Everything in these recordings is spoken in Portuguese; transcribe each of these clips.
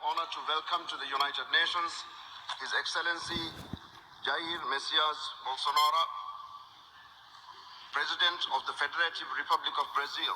Honor to welcome to the United Nations His Excellency Jair Messias Bolsonaro, President of the Federative Republic of Brazil,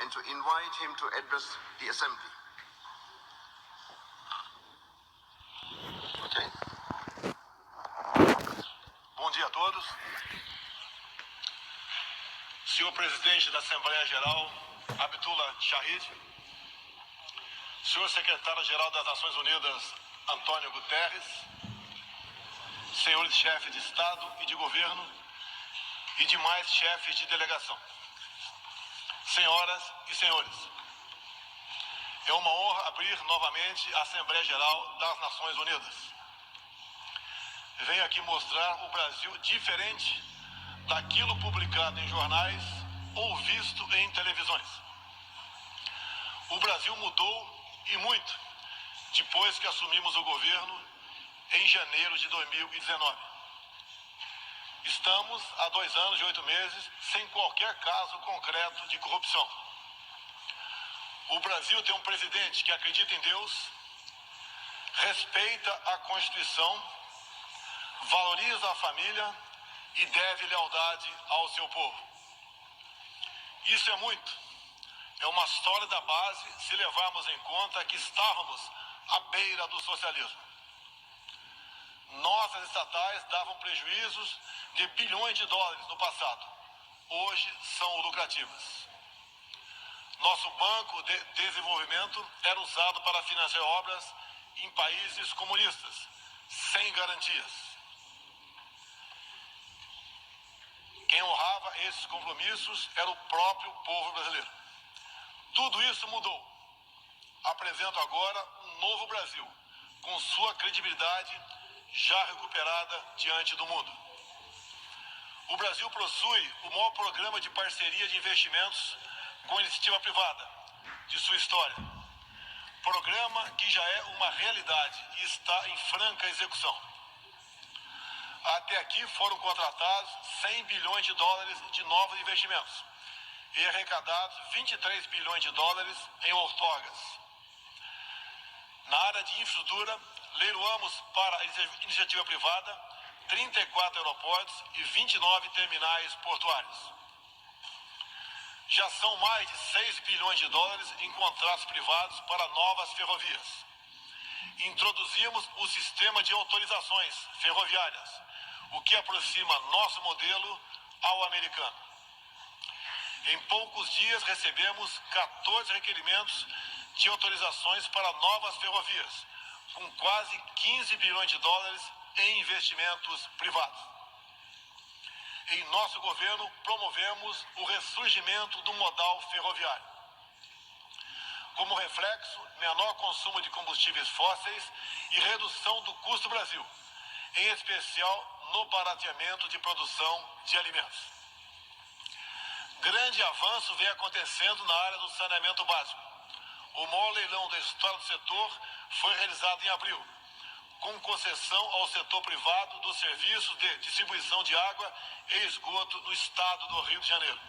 and to invite him to address the Assembly. Okay. Bom dia a todos. Senhor Presidente da Assembleia Geral, Abdullah Shahid, Senhor Secretário-Geral das Nações Unidas, Antônio Guterres, senhores chefes de Estado e de Governo e demais chefes de delegação. Senhoras e senhores, é uma honra abrir novamente a Assembleia Geral das Nações Unidas. Venho aqui mostrar o Brasil diferente daquilo publicado em jornais ou visto em televisões. O Brasil mudou e muito depois que assumimos o governo em janeiro de 2019. Estamos há 2 anos e 8 meses sem qualquer caso concreto de corrupção. O Brasil tem um presidente que acredita em Deus, respeita a Constituição, valoriza a família e deve lealdade ao seu povo. Isso é muito. É uma sólida base se levarmos em conta que estávamos à beira do socialismo. Nossas estatais davam prejuízos de bilhões de dólares no passado. Hoje são lucrativas. Nosso Banco de Desenvolvimento era usado para financiar obras em países comunistas, sem garantias. Quem honrava esses compromissos era o próprio povo brasileiro. Tudo isso mudou. Apresento agora um novo Brasil, com sua credibilidade já recuperada diante do mundo. O Brasil possui o maior programa de parceria de investimentos com a iniciativa privada de sua história. Programa que já é uma realidade e está em franca execução. Até aqui foram contratados 100 bilhões de dólares de novos investimentos e arrecadados 23 bilhões de dólares em outorgas. Na área de infraestrutura, leiloamos para a iniciativa privada 34 aeroportos e 29 terminais portuários. Já são mais de 6 bilhões de dólares em contratos privados para novas ferrovias. Introduzimos o sistema de autorizações ferroviárias, o que aproxima nosso modelo ao americano. Em poucos dias recebemos 14 requerimentos de autorizações para novas ferrovias, com quase 15 bilhões de dólares em investimentos privados. Em nosso governo, promovemos o ressurgimento do modal ferroviário. Como reflexo, menor consumo de combustíveis fósseis e redução do custo do Brasil, em especial no barateamento de produção de alimentos. Grande avanço vem acontecendo na área do saneamento básico. O maior leilão da história do setor foi realizado em abril, com concessão ao setor privado do serviço de distribuição de água e esgoto no estado do Rio de Janeiro.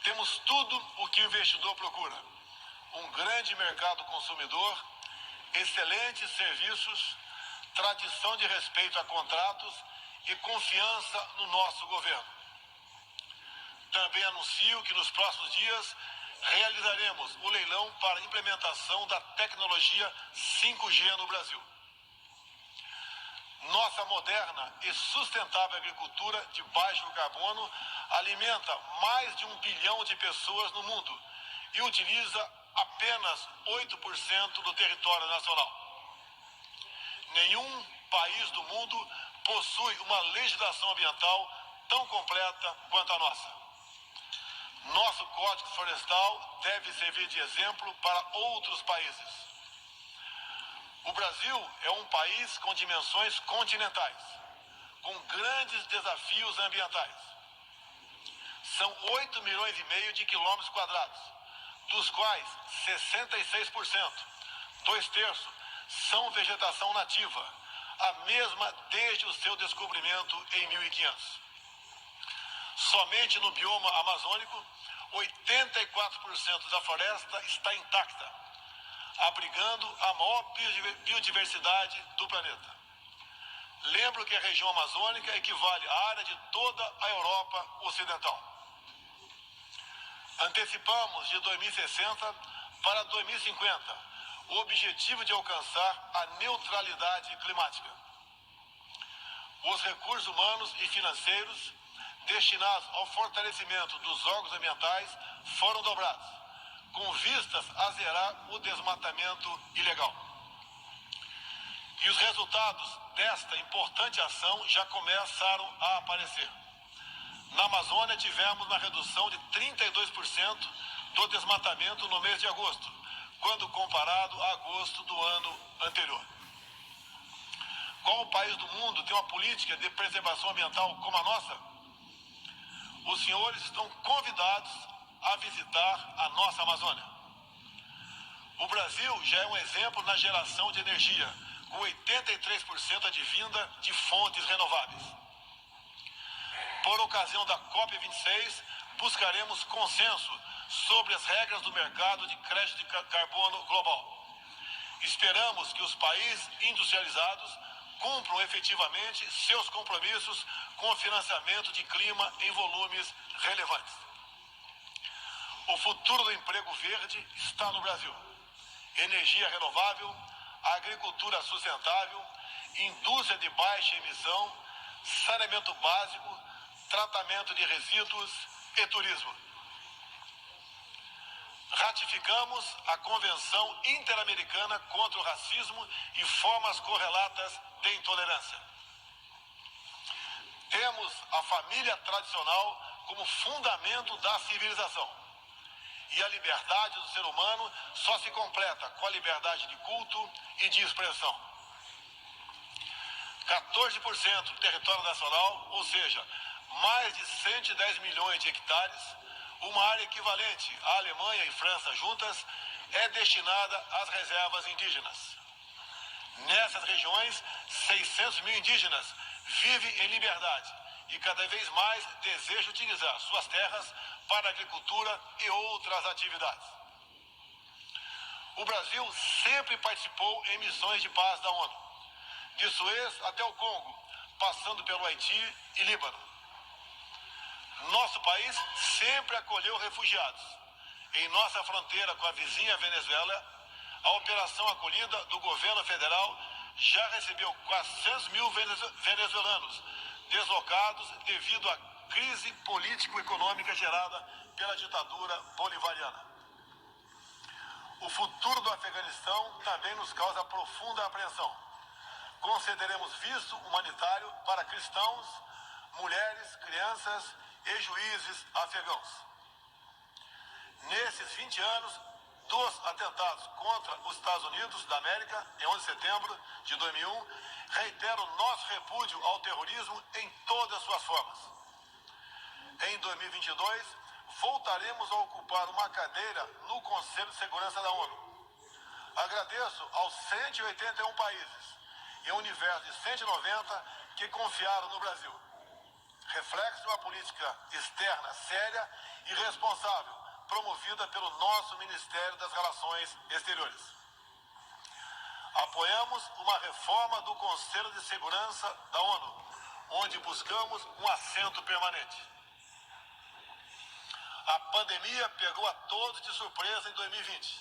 Temos tudo o que o investidor procura: um grande mercado consumidor, excelentes serviços, tradição de respeito a contratos e confiança no nosso governo. Também anuncio que nos próximos dias realizaremos o leilão para a implementação da tecnologia 5G no Brasil. Nossa moderna e sustentável agricultura de baixo carbono alimenta mais de 1 bilhão de pessoas no mundo e utiliza apenas 8% do território nacional. Nenhum país do mundo possui uma legislação ambiental tão completa quanto a nossa. Nosso Código Florestal deve servir de exemplo para outros países. O Brasil é um país com dimensões continentais, com grandes desafios ambientais. São 8 milhões e meio de quilômetros quadrados, dos quais 66%, 2/3, são vegetação nativa, a mesma desde o seu descobrimento em 1500. Somente no bioma amazônico, 84% da floresta está intacta. abrigando a maior biodiversidade do planeta. Lembro que a região amazônica equivale à área de toda a Europa Ocidental. Antecipamos de 2060 para 2050 o objetivo de alcançar a neutralidade climática. Os recursos humanos e financeiros destinados ao fortalecimento dos órgãos ambientais foram dobrados, com vistas a zerar o desmatamento ilegal. E os resultados desta importante ação já começaram a aparecer. Na Amazônia, tivemos uma redução de 32% do desmatamento no mês de agosto, quando comparado a agosto do ano anterior. Qual país do mundo tem uma política de preservação ambiental como a nossa? Os senhores estão convidados a visitar a nossa Amazônia. O Brasil já é um exemplo na geração de energia, com 83% advinda de fontes renováveis. Por ocasião da COP26, buscaremos consenso sobre as regras do mercado de crédito de carbono global. Esperamos que os países industrializados cumpram efetivamente seus compromissos com o financiamento de clima em volumes relevantes. O futuro do emprego verde está no Brasil. Energia renovável, agricultura sustentável, indústria de baixa emissão, saneamento básico, tratamento de resíduos e turismo. Ratificamos a Convenção Interamericana contra o Racismo e formas correlatas de intolerância. Temos a família tradicional como fundamento da civilização. E a liberdade do ser humano só se completa com a liberdade de culto e de expressão. 14% do território nacional, ou seja, mais de 110 milhões de hectares, uma área equivalente à Alemanha e França juntas, é destinada às reservas indígenas. Nessas regiões, 600 mil indígenas vivem em liberdade e cada vez mais desejam utilizar suas terras para agricultura e outras atividades. O Brasil sempre participou em missões de paz da ONU, de Suez até o Congo, passando pelo Haiti e Líbano. Nosso país sempre acolheu refugiados. Em nossa fronteira com a vizinha Venezuela, a operação acolhida do governo federal já recebeu 400 mil venezuelanos deslocados devido à crise político-econômica gerada pela ditadura bolivariana. O futuro do Afeganistão também nos causa profunda apreensão. Concederemos visto humanitário para cristãos, mulheres, crianças e juízes afegãos. Nesses 20 anos dos atentados contra os Estados Unidos da América, em 11 de setembro de 2001, reitero nosso repúdio ao terrorismo em todas as suas formas. Em 2022, voltaremos a ocupar uma cadeira no Conselho de Segurança da ONU. Agradeço aos 181 países e um universo de 190 que confiaram no Brasil. Reflexo de uma política externa séria e responsável, promovida pelo nosso Ministério das Relações Exteriores. Apoiamos uma reforma do Conselho de Segurança da ONU, onde buscamos um assento permanente. A pandemia pegou a todos de surpresa em 2020.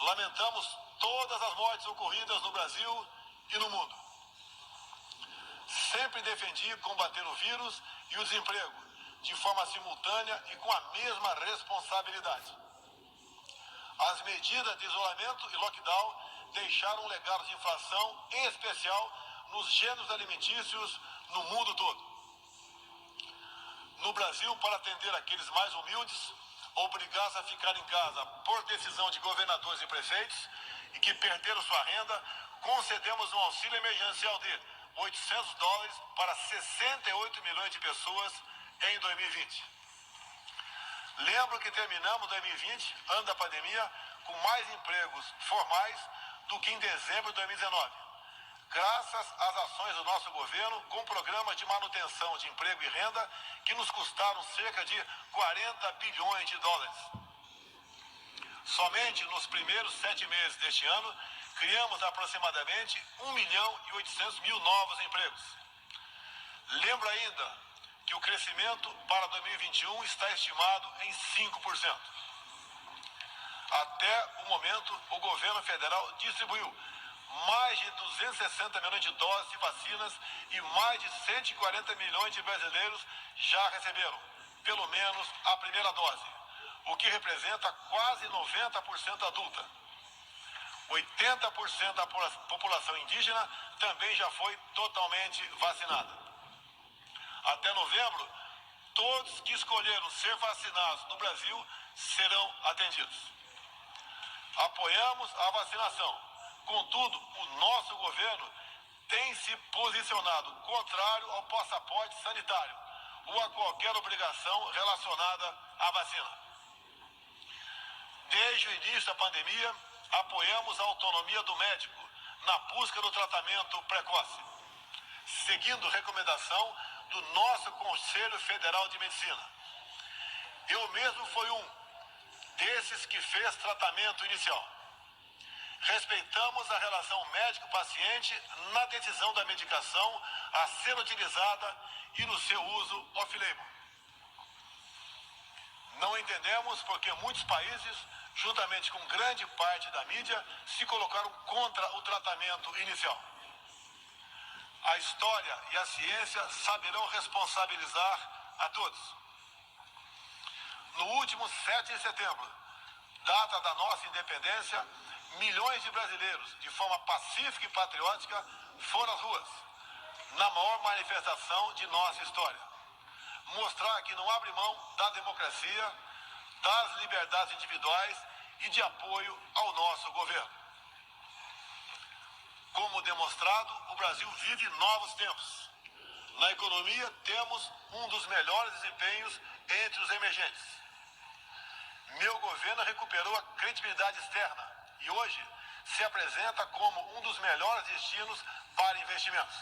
Lamentamos todas as mortes ocorridas no Brasil e no mundo. Sempre defendi combater o vírus e o desemprego de forma simultânea e com a mesma responsabilidade. As medidas de isolamento e lockdown deixaram um legado de inflação, em especial nos gêneros alimentícios no mundo todo. No Brasil, para atender aqueles mais humildes, obrigados a ficar em casa por decisão de governadores e prefeitos e que perderam sua renda, concedemos um auxílio emergencial de $800 para 68 milhões de pessoas em 2020. Lembro que terminamos 2020, ano da pandemia, com mais empregos formais do que em dezembro de 2019. Graças às ações do nosso governo, com programas de manutenção de emprego e renda que nos custaram cerca de 40 bilhões de dólares. Somente nos primeiros 7 meses deste ano, criamos aproximadamente 1.800.000 novos empregos. Lembro ainda que o crescimento para 2021 está estimado em 5%. Até o momento, o governo federal distribuiu mais de 260 milhões de doses de vacinas e mais de 140 milhões de brasileiros já receberam, pelo menos, a primeira dose, o que representa quase 90% adulta. 80% da população indígena também já foi totalmente vacinada. Até novembro, todos que escolheram ser vacinados no Brasil serão atendidos. Apoiamos a vacinação. Contudo, o nosso governo tem se posicionado contrário ao passaporte sanitário ou a qualquer obrigação relacionada à vacina. Desde o início da pandemia, apoiamos a autonomia do médico na busca do tratamento precoce, seguindo recomendação do nosso Conselho Federal de Medicina. Eu mesmo fui um desses que fez tratamento inicial. Respeitamos a relação médico-paciente na decisão da medicação a ser utilizada e no seu uso off-label. Não entendemos porque muitos países, juntamente com grande parte da mídia, se colocaram contra o tratamento inicial. A história e a ciência saberão responsabilizar a todos. No último 7 de setembro, data da nossa independência, milhões de brasileiros, de forma pacífica e patriótica, foram às ruas, na maior manifestação de nossa história. Mostrar que não abre mão da democracia, das liberdades individuais e de apoio ao nosso governo. Como demonstrado, o Brasil vive novos tempos. Na economia, temos um dos melhores desempenhos entre os emergentes. Meu governo recuperou a credibilidade externa e hoje se apresenta como um dos melhores destinos para investimentos.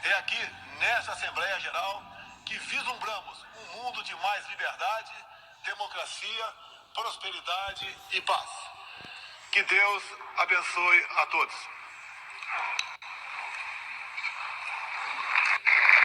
É aqui, nesta Assembleia Geral, que vislumbramos um mundo de mais liberdade, democracia, prosperidade e paz. Que Deus abençoe a todos.